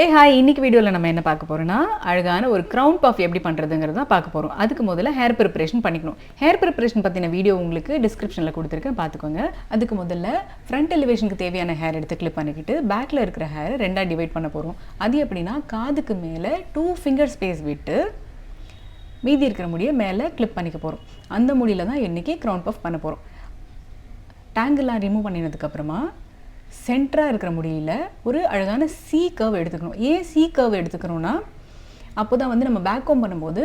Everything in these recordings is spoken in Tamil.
Hey hi, இன்னைக்கு வீடியோல நம்ம என்ன பார்க்க போறோம்னா அழகான ஒரு crown puff எப்படி பண்றதுங்கறத பார்க்க போறோம். அதுக்கு முதல்ல hair preparation பண்ணிக்கணும். hair preparation பத்தின வீடியோ உங்களுக்கு descriptionல கொடுத்திருக்கேன் பாத்துக்கோங்க. அதுக்கு முதல்ல front elevationக்கு தேவையான hair எடுத்து clip பண்ணிக்கிட்டு backல இருக்கிற hair ரெண்டா டிவைட் பண்ண போறோம். அது எப்படினா காதுக்கு மேல 2 finger space விட்டு மீதி இருக்கிற முடியை மேல clip பண்ணிக்க போறோம். அந்த முடியில தான் இன்னைக்கு crown puff பண்ண போறோம். டேங்கிள்லாம் ரிமூவ் பண்ணினதுக்கு அப்புறமா சென்டரா இருக்கிற முடியில ஒரு அழகான C curve எடுத்துக்கணும். ஏன் C curve எடுத்துக்கறோம்னா அப்போதான் வந்து நம்ம பேக் கோம் பண்ணும்போது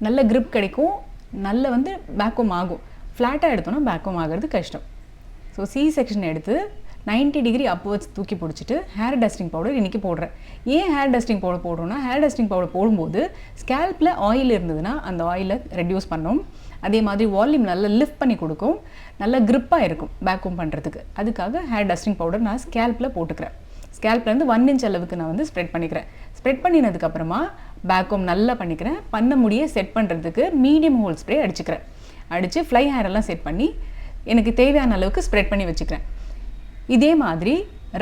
நல்ல grip கிடைக்கும். நல்ல வந்து பேக் கோம் ஆகும். ஃப்ளாட்டா எடுத்தோம்னா பேக் கோம் ஆகிறது கஷ்டம். சோ C செக்ஷன் எடுத்து 90 டிகிரி upwards தூக்கி பிடிச்சிட்டு ஹேர் டஸ்டிங் பவுடர் இன்னைக்கு போடுறேன். ஏன் ஹேர் டஸ்டிங் பவுடர் போடுறோம்னா ஹேர் டஸ்டிங் பவுடர் போடும்போது ஸ்கேல்ப்ல ஆயில் இருந்ததுன்னா அந்த ஆயிலை ரெடியூஸ் பண்ணும். அதே மாதிரி வால்யூம் நல்லா லிஃப்ட் பண்ணி கொடுக்கும். நல்ல grip-ஆ இருக்கும் பேக் கோம் பண்றதுக்கு. அதுக்காக ஹேர் டஸ்டிங் பவுடர் நான் ஸ்கேல்ப்ல போட்டுக்கறேன். ஸ்கேல்ப்ல இருந்து 1 இன்ச் அளவுக்கு நான் வந்து ஸ்ப்ரெட் பண்ணிக்கிறேன். ஸ்ப்ரெட் பண்ணினதுக்கு அப்புறமா பேக் கோம் நல்லா பண்ணிக்கிறேன். பண்ண முடியை செட் பண்றதுக்கு மீடியம் ஹோல் ஸ்ப்ரே அடிச்சுக்கிறேன். அடிச்சு ஃப்ளை ஹேர் எல்லாம் செட் பண்ணி எனக்கு தேவையான அளவுக்கு ஸ்ப்ரெட் பண்ணி வச்சுக்கிறேன். இதே மாதிரி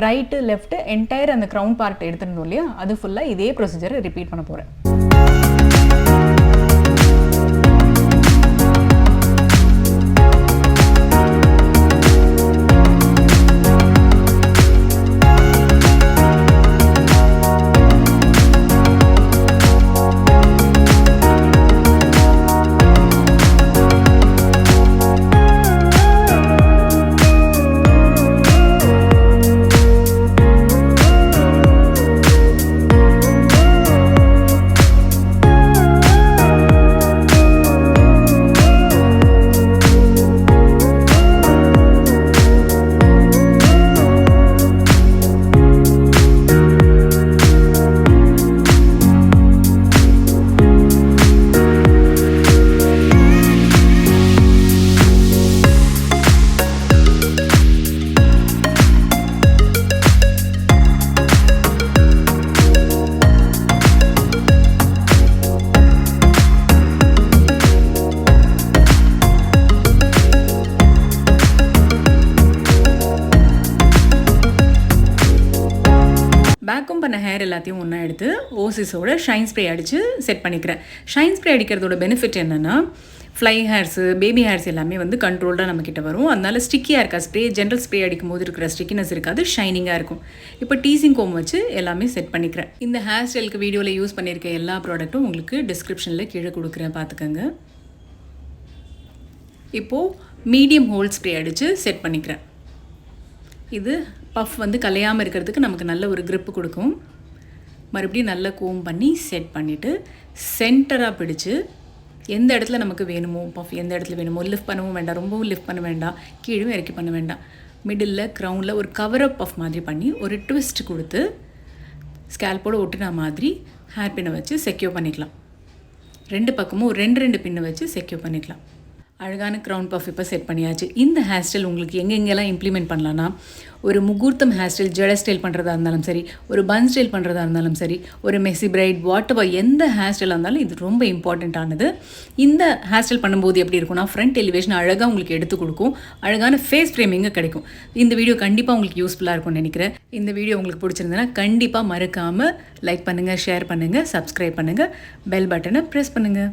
ரைட் லெஃப்ட் என்டையர் அந்த crown பார்ட் எடுத்துறணும் இல்லையா அது ஃபுல்லா இதே ப்ரொசீஜரை ரிப்பீட் பண்ண போறேன். பேக் கோம் பண்ண ஹேர் எல்லாத்தையும் ஒன்றா எடுத்து ஓசிஸோட ஷைன் ஸ்ப்ரே அடித்து செட் பண்ணிக்கிறேன். ஷைன் ஸ்ப்ரே அடிக்கிறதோட பெனிஃபிட் என்னென்னா ஃப்ளை ஹேர்ஸு பேபி ஹேர்ஸ் எல்லாமே வந்து கண்ட்ரோல்டாக நம்மக்கிட்ட வரும். அதனால ஸ்டிக்கியாக இருக்கா ஸ்ப்ரே ஜென்ரல் ஸ்ப்ரே அடிக்கும் போது இருக்கிற ஸ்டிக்கினஸ் இருக்காது, ஷைனிங்காக இருக்கும். இப்போ டீசிங் கோம் வச்சு எல்லாமே செட் பண்ணிக்கிறேன். இந்த ஹேர் ஸ்டைலுக்கு வீடியோவில் யூஸ் பண்ணியிருக்க எல்லா ப்ராடக்ட்டும் உங்களுக்கு டிஸ்கிரிப்ஷனில் கீழே கொடுக்குறேன் பார்த்துக்கோங்க. இப்போது மீடியம் ஹோல் ஸ்ப்ரே அடித்து செட் பண்ணிக்கிறேன். இது பஃப் வந்து கலையாமல் இருக்கிறதுக்கு நமக்கு நல்ல ஒரு grip கொடுக்கும். மறுபடியும் நல்லா கோம் பண்ணி செட் பண்ணிவிட்டு சென்டராக பிடிச்சு எந்த இடத்துல நமக்கு வேணுமோ பஃப் எந்த இடத்துல வேணுமோ லிஃப்ட் பண்ணவும் வேண்டாம், ரொம்பவும் லிஃப்ட் பண்ண வேண்டாம், கீழும் இறக்கி பண்ண வேண்டாம். மிடில் க்ரௌனில் ஒரு கவரப் பஃப் மாதிரி பண்ணி ஒரு ட்விஸ்ட் கொடுத்து ஸ்கேல்போடு ஒட்டுனா மாதிரி ஹேர் பின்னை வச்சு செக்யூர் பண்ணிக்கலாம். ரெண்டு பக்கமும் ரெண்டு பின்னை வச்சு செக்யூர் பண்ணிக்கலாம். அழகான crown puff இப்போ செட் பண்ணியாச்சு. இந்த ஹேர் ஸ்டைல் உங்களுக்கு எங்கெங்கெல்லாம் இம்ப்ளிமெண்ட் பண்ணலான்னா ஒரு முகூர்த்தம் ஹேர் ஸ்டைல் ஜட ஸ்டைல் பண்ணுறதா இருந்தாலும் சரி, ஒரு பன் ஸ்டைல் பண்ணுறதா இருந்தாலும் சரி, ஒரு மெஸ்ஸி பிரைட் வாட்டவர் எந்த ஹேர் ஸ்டைலாக இருந்தாலும் இது ரொம்ப இம்பார்ட்டண்ட்டானது. இந்த ஹேர் ஸ்டைல் பண்ணும்போது எப்படி இருக்கும்னா ஃப்ரண்ட் எலிவேஷன் அழகாக உங்களுக்கு எடுத்து கொடுக்கும், அழகான ஃபேஸ் ஃப்ரேமிங்கை கிடைக்கும். இந்த வீடியோ கண்டிப்பாக உங்களுக்கு யூஸ்ஃபுல்லாக இருக்கும்னு நினைக்கிறேன். இந்த வீடியோ உங்களுக்கு பிடிச்சிருந்ததுன்னா கண்டிப்பாக மறக்காமல் லைக் பண்ணுங்கள், ஷேர் பண்ணுங்கள், சப்ஸ்கிரைப் பண்ணுங்கள், பெல் பட்டனை ப்ரெஸ் பண்ணுங்கள்.